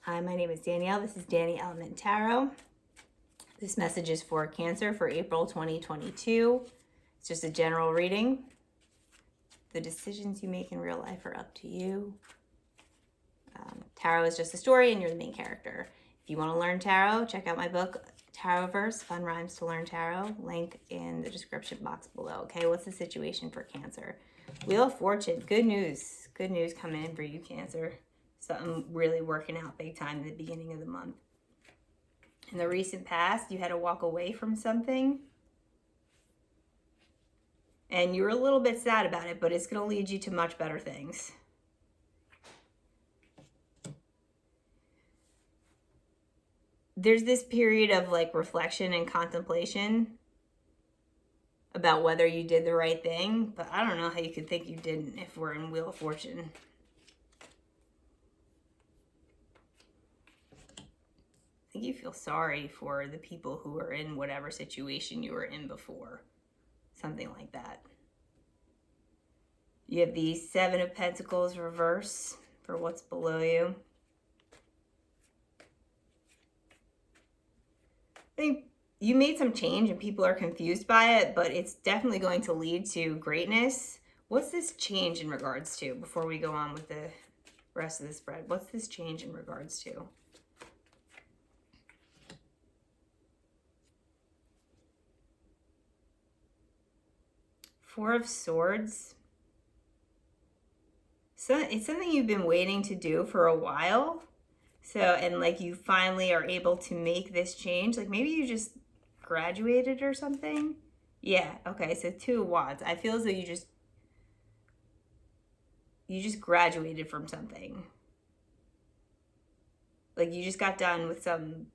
Hi, my name is Danielle. This is DANIELEMENT Tarot. This message is for Cancer for April 2022. It's just a general reading. The decisions you make in real life are up to you. Tarot is just a story and you're the main character. If you want to learn tarot, check out my book, Tarotverse, Fun Rhymes to Learn Tarot. Link in the description box below. Okay, what's the situation for Cancer? Wheel of Fortune, good news. Good news coming in for you, Cancer. Something really working out big time in the beginning of the month. In the recent past, you had to walk away from something. And you were a little bit sad about it, but it's going to lead you to much better things. There's this period of like reflection and contemplation about whether you did the right thing, but I don't know how you could think you didn't if we're in Wheel of Fortune. I think you feel sorry for the people who are in whatever situation you were in before. Something like that. You have the Seven of Pentacles reverse for what's below you. I think you made some change and people are confused by it, but it's definitely going to lead to greatness. What's this change in regards to, before we go on with the rest of the spread? What's this change in regards to? Four of Swords. So it's something you've been waiting to do for a while. So, and like you finally are able to make this change. Like maybe you just graduated or something. Yeah, okay, so Two of Wands. I feel as though you just graduated from something. Like you just got done with some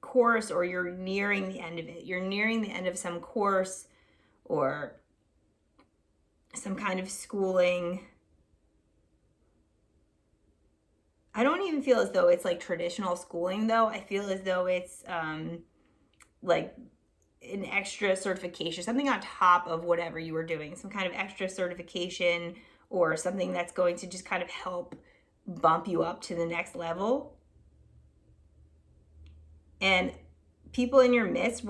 course, or you're nearing the end of it. You're nearing the end of some course or some kind of schooling. I don't even feel as though it's like traditional schooling though. I feel as though it's like an extra certification, something on top of whatever you were doing, some kind of extra certification or something that's going to just kind of help bump you up to the next level. And people in your midst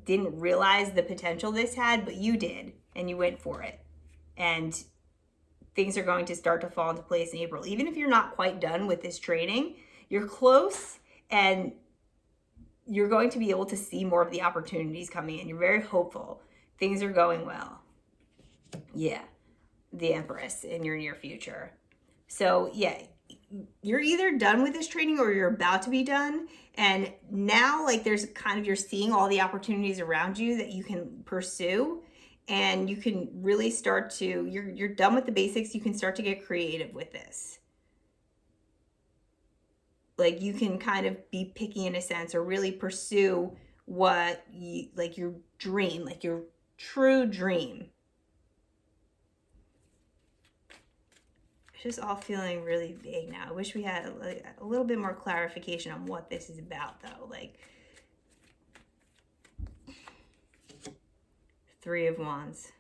didn't realize the potential this had, but you did, and you went for it. And things are going to start to fall into place in April. Even if you're not quite done with this training, you're close and you're going to be able to see more of the opportunities coming in. You're very hopeful. Things are going well. Yeah, the Empress in your near future. So yeah, you're either done with this training or you're about to be done. And now like there's kind of, you're seeing all the opportunities around you that you can pursue. And you can really start to, you're done with the basics. You can start to get creative with this. Like you can kind of be picky in a sense or really pursue what you, like your dream, like your true dream. It's just all feeling really vague now. I wish we had a little bit more clarification on what this is about though. Like Three of Wands.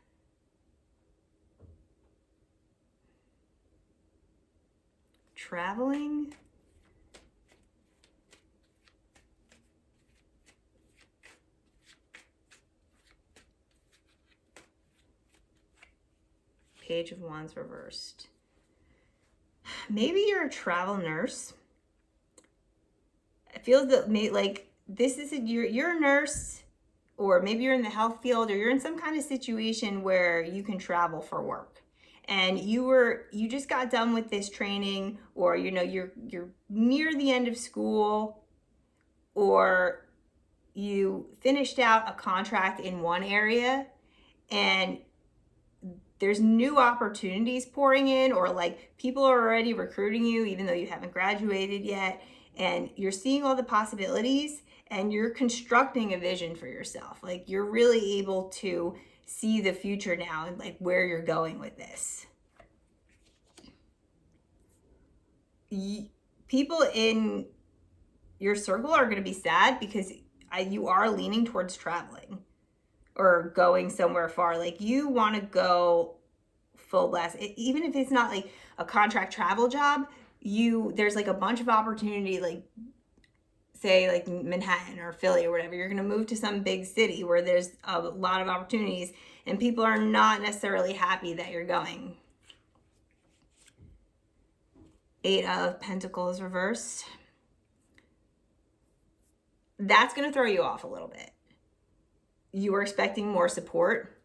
Traveling. Page of Wands reversed. Maybe you're a travel nurse. It feels that like this is you're a nurse, or maybe you're in the health field, or you're in some kind of situation where you can travel for work. And you just got done with this training, or you're near the end of school, or you finished out a contract in one area and there's new opportunities pouring in, or like people are already recruiting you even though you haven't graduated yet, and you're seeing all the possibilities and you're constructing a vision for yourself. Like you're really able to see the future now and like where you're going with this. People in your circle are going to be sad because you are leaning towards traveling or going somewhere far. Like you want to go full blast, even if it's not like a contract travel job. there's like a bunch of opportunity, like say like Manhattan or Philly or whatever. You're going to move to some big city where there's a lot of opportunities and people are not necessarily happy that you're going. 8 of Pentacles reversed. That's going to throw you off a little bit. You were expecting more support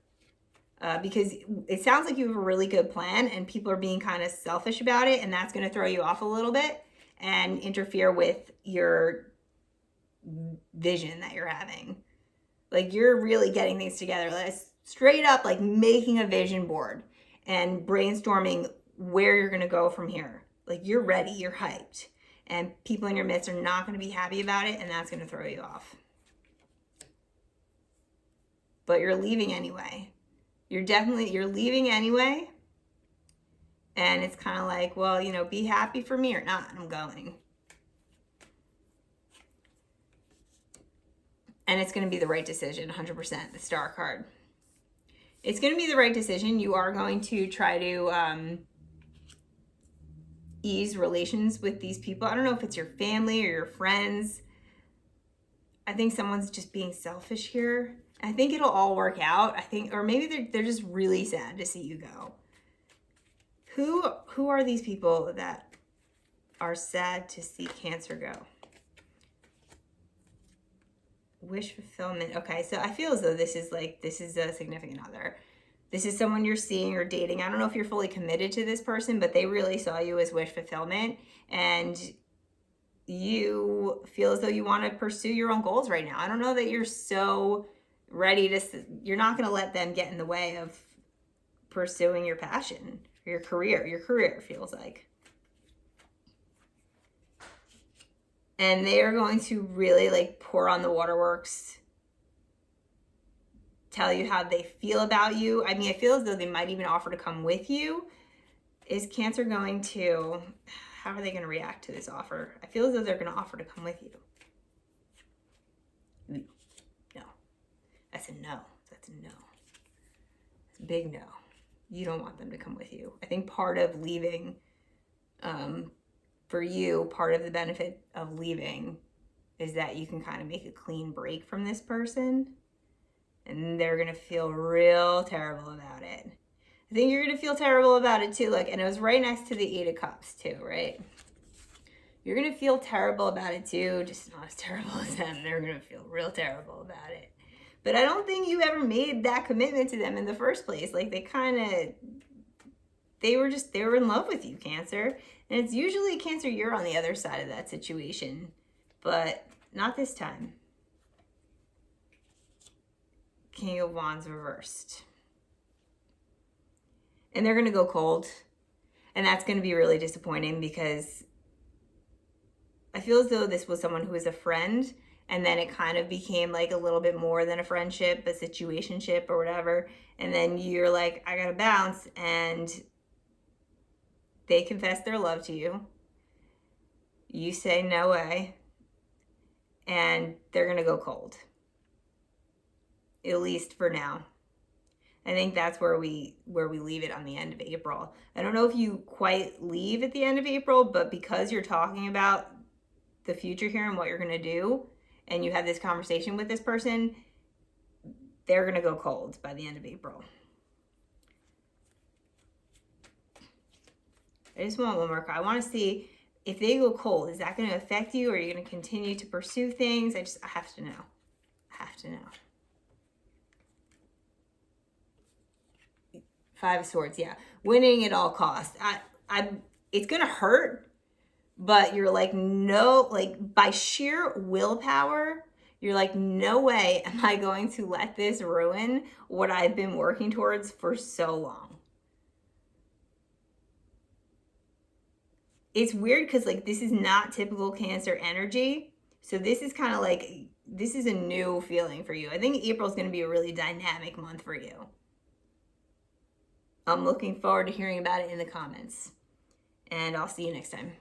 because it sounds like you have a really good plan and people are being kind of selfish about it, and that's going to throw you off a little bit and interfere with your vision that you're having. Like you're really getting things together. Like straight up like making a vision board and brainstorming where you're going to go from here. Like you're ready, you're hyped. And people in your midst are not going to be happy about it, and that's going to throw you off. But you're leaving anyway. You're leaving anyway. And it's kind of like, well, you know, be happy for me or not, I'm going. And it's going to be the right decision, 100%, the Star card. It's going to be the right decision. You are going to try to ease relations with these people. I don't know if it's your family or your friends. I think someone's just being selfish here. I think it'll all work out. I think, or maybe they're just really sad to see you go. Who are these people that are sad to see Cancer go? Wish fulfillment. Okay, so I feel as though this is a significant other. This is someone you're seeing or dating. I don't know if you're fully committed to this person, but they really saw you as wish fulfillment. And you feel as though you want to pursue your own goals right now. I don't know that you're so ready to, you're not going to let them get in the way of pursuing your passion, your career feels like. And they are going to really like pour on the waterworks, tell you how they feel about you. I mean, I feel as though they might even offer to come with you. Is Cancer going to, how are they going to react to this offer? I feel as though they're going to offer to come with you. No. That's a no. That's a no. It's a big no. You don't want them to come with you. I think part of leaving, for you, part of the benefit of leaving is that you can kind of make a clean break from this person. And they're going to feel real terrible about it. I think you're going to feel terrible about it too. Like, and it was right next to the 8 of Cups too, right? You're going to feel terrible about it too. Just not as terrible as them. They're going to feel real terrible about it. But I don't think you ever made that commitment to them in the first place. Like they were in love with you, Cancer. And it's usually Cancer, you're on the other side of that situation. But not this time. King of Wands reversed. And they're going to go cold. And that's going to be really disappointing because I feel as though this was someone who was a friend. And then it kind of became like a little bit more than a friendship, a situationship or whatever. And then you're like, I got to bounce. And they confess their love to you. You say no way. And they're going to go cold. At least for now. I think that's where we leave it on the end of April. I don't know if you quite leave at the end of April, but because you're talking about the future here and what you're going to do, and you have this conversation with this person, they're going to go cold by the end of April. I just want one more card. I want to see if they go cold, is that going to affect you, or are you going to continue to pursue things? I have to know. I have to know. 5 of Swords, yeah. Winning at all costs. It's going to hurt, but you're like, no, like by sheer willpower, you're like, no way am I going to let this ruin what I've been working towards for so long. It's weird because like this is not typical Cancer energy. So this is kind of like, this is a new feeling for you. I think April's going to be a really dynamic month for you. I'm looking forward to hearing about it in the comments. And I'll see you next time.